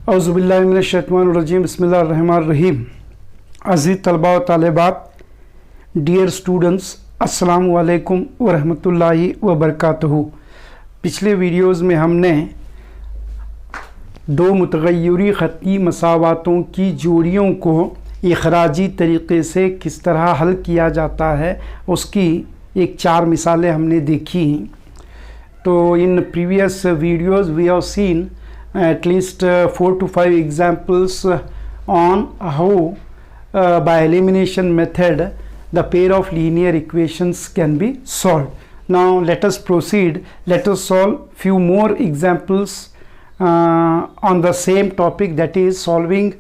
औज़ुबिल्लाहिमिनश्शैतानिर्रजीम बिस्मिल्लाहिर्रहमानिर्रहीम। अज़ीज़ तलबा व तालिबात, डियर स्टूडेंट्स, अस्सलामु अलैकुम व रहमतुल्लाहि व बरकातुहू। पिछले वीडियोज़ में हमने दो मुतग़य्यरी ख़ती मसावातों की जोड़ियों को इख़राजी तरीक़े से किस तरह हल किया जाता है उसकी एक 4 मिसालें हमने देखी। तो in previous videos we have seen at least 4 to 5 examples on how by elimination method the pair of linear equations can be solved. Now let us proceed. Let us solve few more examples on the same topic, that is solving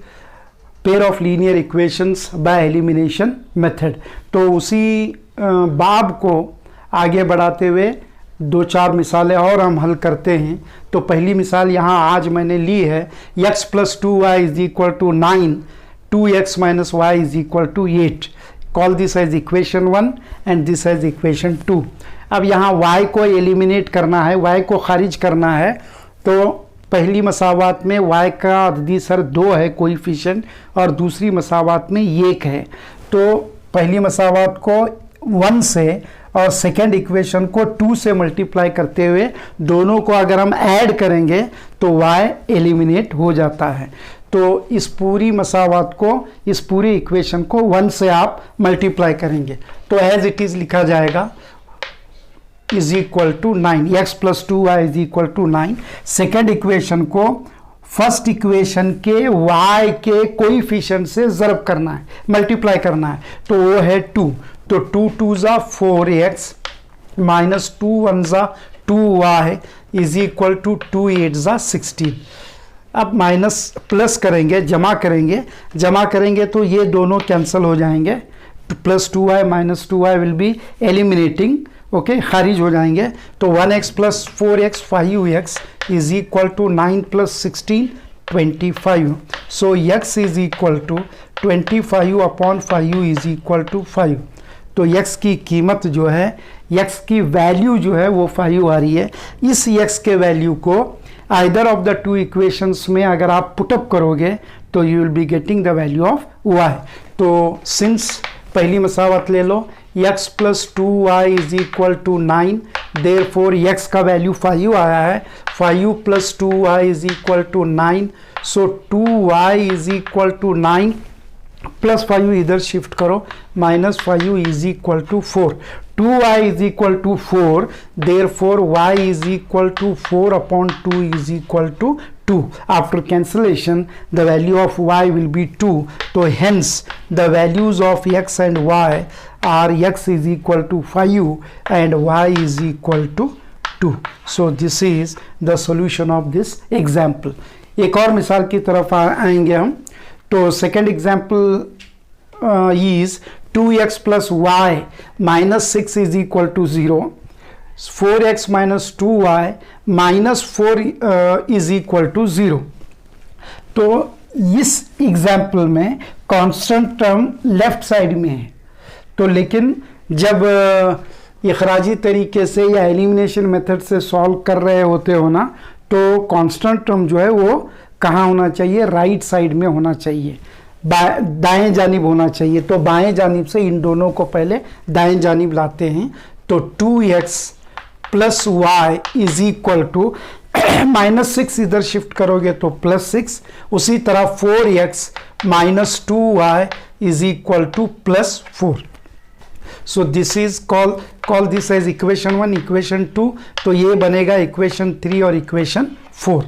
pair of linear equations by elimination method. तो उसी बाब को आगे बढ़ाते हुए 2-4 मिसालें और हम हल करते हैं। तो पहली मिसाल यहाँ आज मैंने ली है, x + 2y = 9, 2x - y = 8। Call this as equation 1 and this as equation 2। अब यहाँ y को एलिमिनेट करना है, y को खारिज करना है। तो पहली मसावात में y का अददी सर 2 है कोएफिशिएंट और दूसरी मसावात में 1 है। तो पहली मसावात को 1 से और सेकेंड इक्वेशन को 2 से मल्टीप्लाई करते हुए दोनों को अगर हम ऐड करेंगे तो y एलिमिनेट हो जाता है। तो इस पूरी मसावात को, इस पूरी इक्वेशन को 1 से आप मल्टीप्लाई करेंगे तो एज इट इज़ लिखा जाएगा = 9, x + 2y = 9। सेकेंड इक्वेशन को फर्स्ट इक्वेशन के y के कोएफिशिएंट से ज़र्ब करना है, मल्टीप्लाई करना है, तो वो है 2। तो 2 2 ज़ा 4x माइनस 2 1 ज़ा 2y = 2 8 ज़ा 16। अब माइनस प्लस करेंगे, जमा करेंगे तो ये दोनों कैंसिल हो जाएंगे। +2y - 2y will be eliminating, okay, खारिज हो जाएंगे। तो 1x + 4x 5x = 9 + 16 25। सो x = 25/5 = 5। तो x की कीमत जो है, x की वैल्यू जो है वो 5 आ रही है। इस x के वैल्यू को आइदर ऑफ द 2 इक्वेशंस में अगर आप पुटअप करोगे तो you will be getting the value of y। तो सिंस पहली मसावत ले लो, x + 2y = 9, देयरफॉर x का वैल्यू 5 आया है। 5 + 2y = 9, सो 2y = 9 प्लस 5 इधर शिफ्ट करो, -5 = 4। 2y = 4, therefore y = 4/2 = 2। After cancellation the value of y will be 2. So hence the values of x and y are x = 5 and y = 2. So this is the solution of this example. एक और मिसाल की तरफ आएंगे हम। तो second example is 2x + y - 6 = 0, 4x - 2y - 4 = 0। तो इस एग्जाम्पल में कांस्टेंट टर्म लेफ्ट साइड में है। तो लेकिन जब इखराजी तरीके से या एलिमिनेशन मेथड से सॉल्व कर रहे होते हो ना, तो कांस्टेंट टर्म जो है वो कहाँ होना चाहिए? राइट साइड में होना चाहिए, दाएं जानिब होना चाहिए। तो बाएं जानिब से इन दोनों को पहले दाएं जानिब लाते हैं। तो 2x + y = -6 इधर शिफ्ट करोगे तो +6। उसी तरह 4x - 2y = +4। So this is call this as equation 1, equation 2। तो ये बनेगा इक्वेशन 3 और इक्वेशन 4।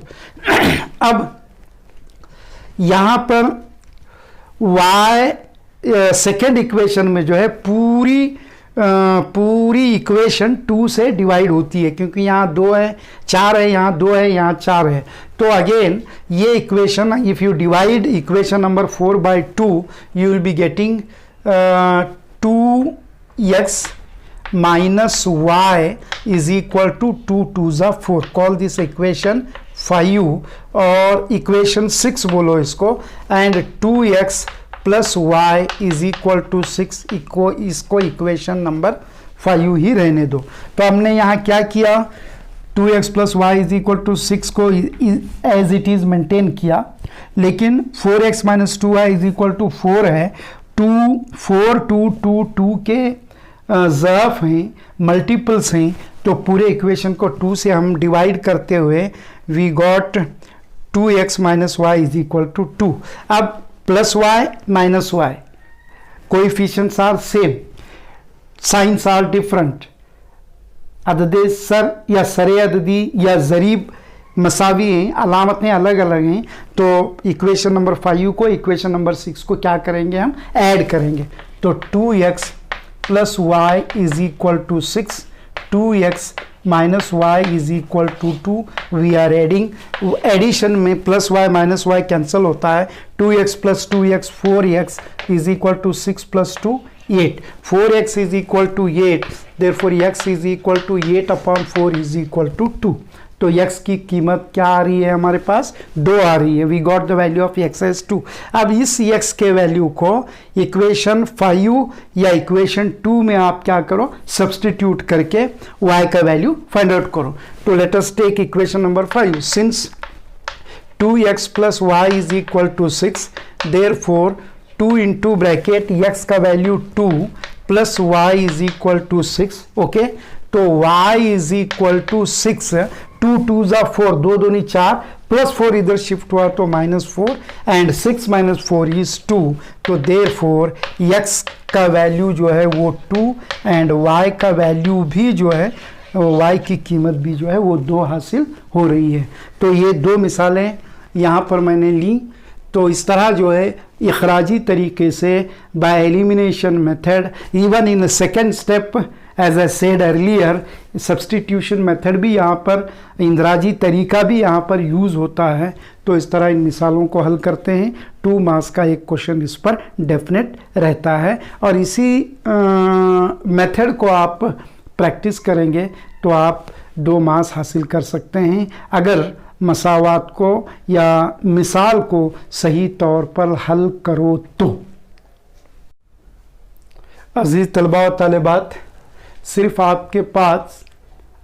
अब यहाँ पर y सेकेंड इक्वेशन में जो है पूरी इक्वेशन 2 से डिवाइड होती है, क्योंकि यहाँ 2 है, 4 है, यहाँ 2 है, यहाँ 4 है। तो अगेन ये equation, if you divide equation number 4 by 2 you will be getting 2x - y = 2 2 ज़ा 4। कॉल दिस इक्वेशन 5 और इक्वेशन 6 बोलो इसको। एंड 2x + y = 6, इसको इक्वेशन नंबर 5 ही रहने दो। तो हमने यहाँ क्या किया, 2x + y = 6 को एज इट इज़ मेंटेन किया। लेकिन 4x minus 2y is equal to 4 है। 2 के ज़र्फ हैं, मल्टीपल्स हैं, तो पूरे इक्वेशन को 2 से हम डिवाइड करते हुए we got 2x minus y is equal to 2। अब plus y minus y, coefficients are same, signs are different, अददे सर या सरे अददी या ज़रीब मसावी हैं, अलामतें अलग अलग हैं। तो इक्वेशन नंबर 5 को इक्वेशन नंबर 6 को क्या करेंगे, हम ऐड करेंगे। तो 2x plus y is equal to 6, 2x minus y is equal to 2। We are adding, addition में plus y minus y cancel होता है। 2x प्लस 2x 4x is equal to 6 plus 2 8, 4x is equal to 8, therefore x is equal to 8 upon 4 is equal to 2। तो x की कीमत क्या आ रही है हमारे पास, 2 आ रही है। We got the value of x as 2। अब इस x के वैल्यू को इक्वेशन 5 या इक्वेशन 2 में आप क्या करो, सब्सटीट्यूट करके y का वैल्यू फाइंड आउट करो। तो let us take equation number 5। Since 2x plus y is equal to 6, therefore 2 into bracket x का value 2 plus y is equal to 6। Okay, तो y इज इक्वल टू 6, 2 2 जा 4, 2 दूनी 4, plus 4 इधर shift हुआ तो -4 and 6 minus 4 is 2। तो therefore x का value जो है वो 2 एंड y का वैल्यू भी जो है, y की कीमत भी जो है वो 2 हासिल हो रही है। तो ये 2 मिसालें यहाँ पर मैंने ली। तो इस तरह जो है इखराजी तरीके से by elimination method, even in second step as I said earlier, substitution method भी यहाँ पर, इंदराजी तरीका भी यहाँ पर यूज़ होता है। तो इस तरह इन मिसालों को हल करते हैं। 2 मार्क्स का एक क्वेश्चन इस पर डेफिनेट रहता है। और इसी मेथड को आप प्रैक्टिस करेंगे तो आप 2 मार्क्स हासिल कर सकते हैं, अगर मसावात को या मिसाल को सही तौर पर हल करो तो। अजीज़ तलबा व तालिबात, सिर्फ आपके पास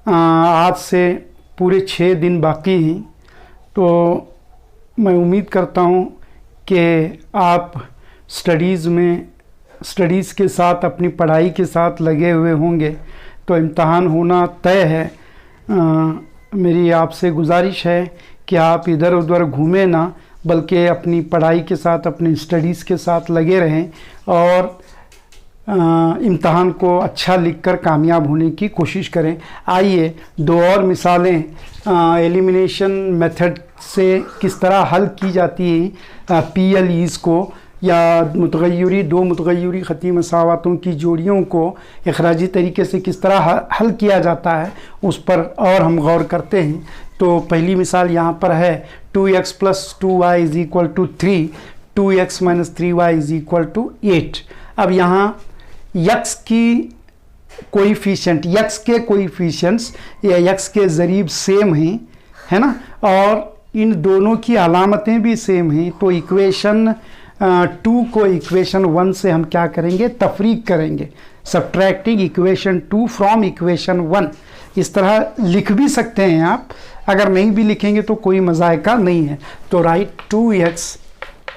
आज से पूरे 6 दिन बाकी हैं। तो मैं उम्मीद करता हूँ कि आप स्टडीज़ के साथ, अपनी पढ़ाई के साथ लगे हुए होंगे। तो इम्तहान होना तय है। मेरी आपसे गुजारिश है कि आप इधर उधर घूमें ना, बल्कि अपनी पढ़ाई के साथ, अपनी स्टडीज़ के साथ लगे रहें और इम्तहान को अच्छा लिखकर कामयाब होने की कोशिश करें। आइए 2 और मिसालें एलिमिनेशन मेथड से किस तरह हल की जाती हैं, PLEs को या मुतगय्यरी 2 मुतगय्यरी ख़ती मसावातों की जोड़ियों को इखराजी तरीके से किस तरह हल किया जाता है, उस पर और हम गौर करते हैं। तो पहली मिसाल यहाँ पर है 2x plus 2y is equal to 3, 2x minus 3y is equal to 8। अब यहाँ x की कोएफिशिएंट, x के कोएफिशिएंट्स या x के ज़रीब सेम हैं, है ना, और इन दोनों की अलामतें भी सेम हैं। तो इक्वेशन 2 को इक्वेशन 1 से हम क्या करेंगे, तफरीक करेंगे, सब्ट्रैक्टिंग इक्वेशन 2 फ्रॉम इक्वेशन 1। इस तरह लिख भी सकते हैं आप, अगर नहीं भी लिखेंगे तो कोई मज़ायका नहीं है। तो write 2x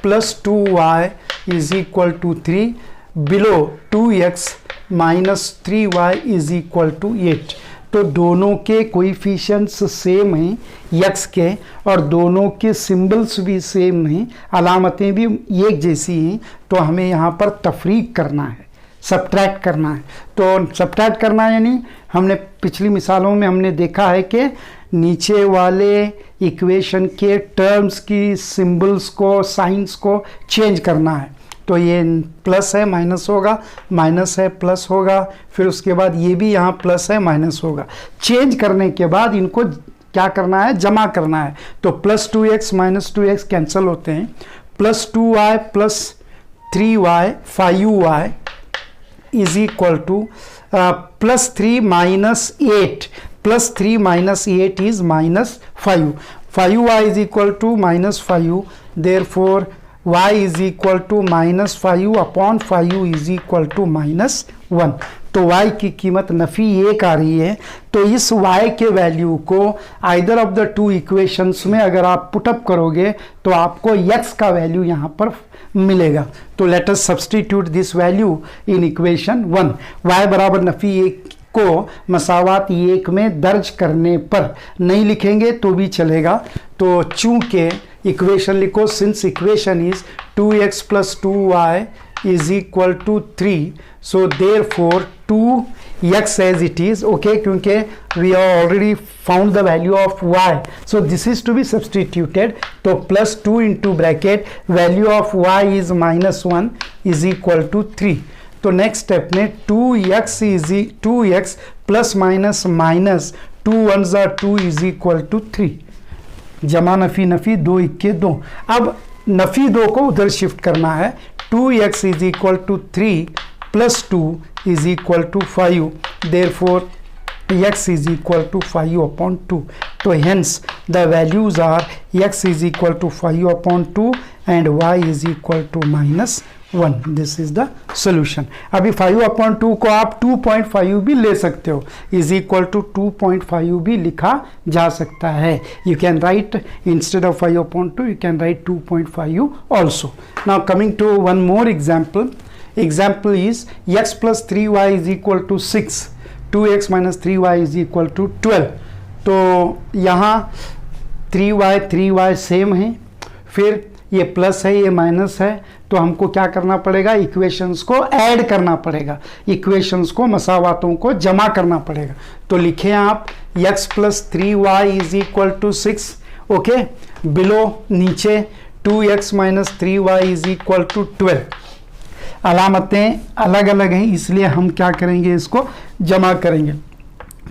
plus 2y is equal to 3, below 2x minus 3y is equal to 8। तो दोनों के कोएफिशिएंट्स सेम हैं x के, और दोनों के सिंबल्स भी सेम हैं, अलामतें भी एक जैसी हैं। तो हमें यहाँ पर तफरीक करना है, सब्ट्रैक्ट करना है। तो सब्ट्रैक्ट करना है यानी हमने पिछली मिसालों में हमने देखा है कि नीचे वाले इक्वेशन के टर्म्स की सिंबल्स को, साइंस को चेंज करना है। तो ये प्लस है माइनस होगा, माइनस है प्लस होगा, फिर उसके बाद ये भी यहाँ प्लस है माइनस होगा। चेंज करने के बाद इनको क्या करना है, जमा करना है। तो plus 2x minus 2x cancel होते हैं, plus 2y plus 3y 5y is equal to plus 3 minus 8, plus 3 minus 8 is minus 5, 5y is equal to minus 5, therefore y is equal to minus 5 upon 5 is equal to minus 1। तो y की कीमत नफ़ी 1 आ रही है, तो इस y के value को either of the two equations में अगर आप पुटअप करोगे तो आपको x का वैल्यू यहाँ पर मिलेगा। तो let us substitute this value in equation 1। y बराबर नफ़ी 1 को मसावात 1 में दर्ज करने पर नहीं लिखेंगे तो भी चलेगा। तो चूंकि इक्वेशन लिखो, since equation is 2x plus 2y is equal to 3, so therefore 2x as it is, okay, क्योंकि we have already found the value of y, so this is to be substituted, तो plus 2 into bracket value of y is -1 is equal to 3। तो next step में 2x plus minus minus 2 1 2 is equal to 3, जमा नफ़ी नफ़ी 2 इक्के 2। अब नफ़ी 2 को उधर shift करना है, 2x is equal to 3 plus 2 is equal to 5, therefore x is equal to 5 upon 2। तो hence the values are x is equal to 5 upon 2 and y is equal to -1। this is the solution। अभी 5 upon 2 को आप 2.5 भी ले सकते हो, is equal to 2.5 भी लिखा जा सकता है। you can write instead of 5 upon 2 you can write 2.5 also। now coming to one more example is x plus 3y is equal to 6, 2x minus 3y is equal to 12। तो यहाँ 3y same है, फिर ये plus है ये minus है, तो हमको क्या करना पड़ेगा, इक्वेशंस को ऐड करना पड़ेगा, इक्वेशंस को मसावातों को जमा करना पड़ेगा। तो लिखें आप x plus 3y is equal to 6, okay, below नीचे 2x minus 3y is equal to 12। अलामतें अलग अलग हैं इसलिए हम क्या करेंगे, इसको जमा करेंगे।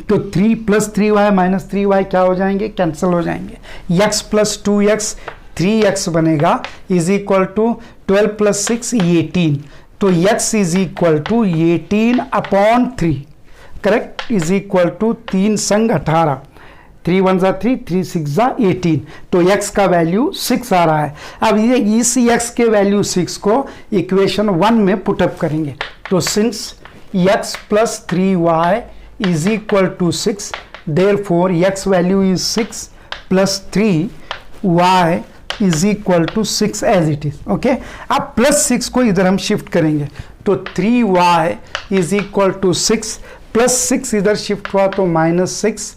तो 3 प्लस 3y माइनस 3y क्या हो जाएंगे, कैंसिल हो जाएंगे। x प्लस 2x 3x बनेगा इज इक्वल टू 12 प्लस 6 18। तो x is equal to 18 upon 3, correct, is equal to 3 संग 18, 3 1 3 3 6 18। तो x का वैल्यू 6 आ रहा है। अब ये इस x के वैल्यू 6 को इक्वेशन 1 में पुटअप करेंगे। तो since x plus 3y is equal to 6, therefore x value is 6 plus 3y is equal to 6 as it is, okay. अब प्लस 6 को इधर हम शिफ्ट करेंगे, तो 3y is equal to 6 plus 6 इधर शिफ्ट हुआ तो -6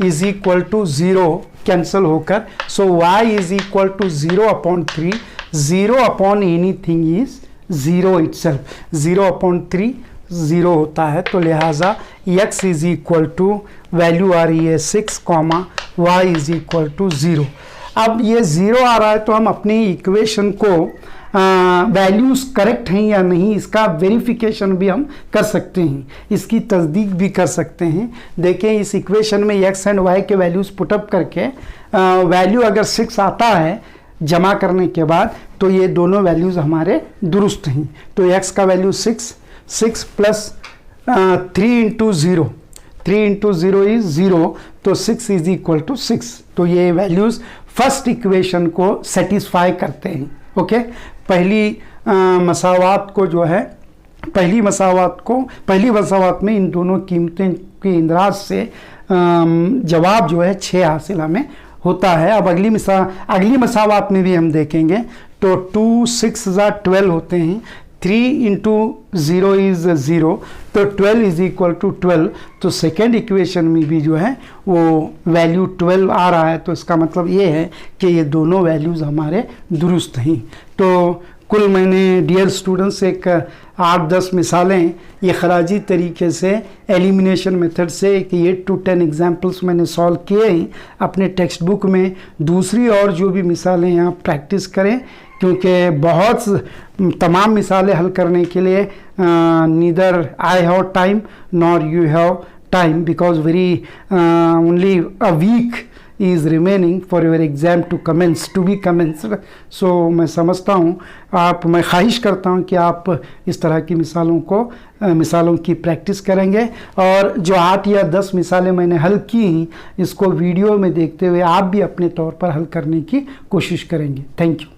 इज इक्वल टू 0 कैंसिल होकर, so y is equal to 0 upon 3, 0 upon anything is 0 itself, 0 upon 3 0 होता है। तो लिहाजा x is equal to value आ रही है 6, y इज इक्वल टू 0। अब ये 0 आ रहा है तो हम अपनी इक्वेशन को वैल्यूज करेक्ट हैं या नहीं इसका वेरिफिकेशन भी हम कर सकते हैं, इसकी तस्दीक भी कर सकते हैं। देखें इस इक्वेशन में x एंड y के वैल्यूज पुटअप करके वैल्यू अगर 6 आता है जमा करने के बाद, तो ये दोनों वैल्यूज हमारे दुरुस्त हैं। तो x का value 6 plus 3 into 0, 3 into 0 is 0, तो 6 इज इक्वल टू 6। तो ये वैल्यूज फर्स्ट इक्वेशन को सेटिस्फाई करते हैं, ओके। पहली मसावात को जो है, पहली मसावात में इन दोनों कीमतें के इंदराज से जवाब जो है 6 हासिल हमें होता है। अब अगली मसावात में भी हम देखेंगे, तो 2 6 12 होते हैं, 3 इंटू 0 इज 0, तो 12 इज इक्वल टू 12। तो सेकेंड इक्वेशन में भी जो है वो वैल्यू 12 आ रहा है, तो इसका मतलब ये है कि ये दोनों वैल्यूज़ हमारे दुरुस्त हैं। तो कुल मैंने डियर स्टूडेंट्स एक 8-10 मिसालें ये खराजी तरीके से एलिमिनेशन मेथड से कि 8 to 10 एग्जाम्पल्स मैंने सॉल्व किए हैं अपने टेक्स्ट बुक में। दूसरी और जो भी मिसालें हैं आप प्रैक्टिस करें, क्योंकि बहुत तमाम मिसालें हल करने के लिए neither I have time nor you have time, because very only a week is remaining for your exam to be commenced। so मैं समझता हूँ मैं ख्वाहिश करता हूँ कि आप इस तरह की मिसालों की प्रैक्टिस करेंगे, और जो 8 या 10 मिसालें मैंने हल की हैं इसको वीडियो में देखते हुए आप भी अपने तौर पर हल करने की कोशिश करेंगे। Thank you.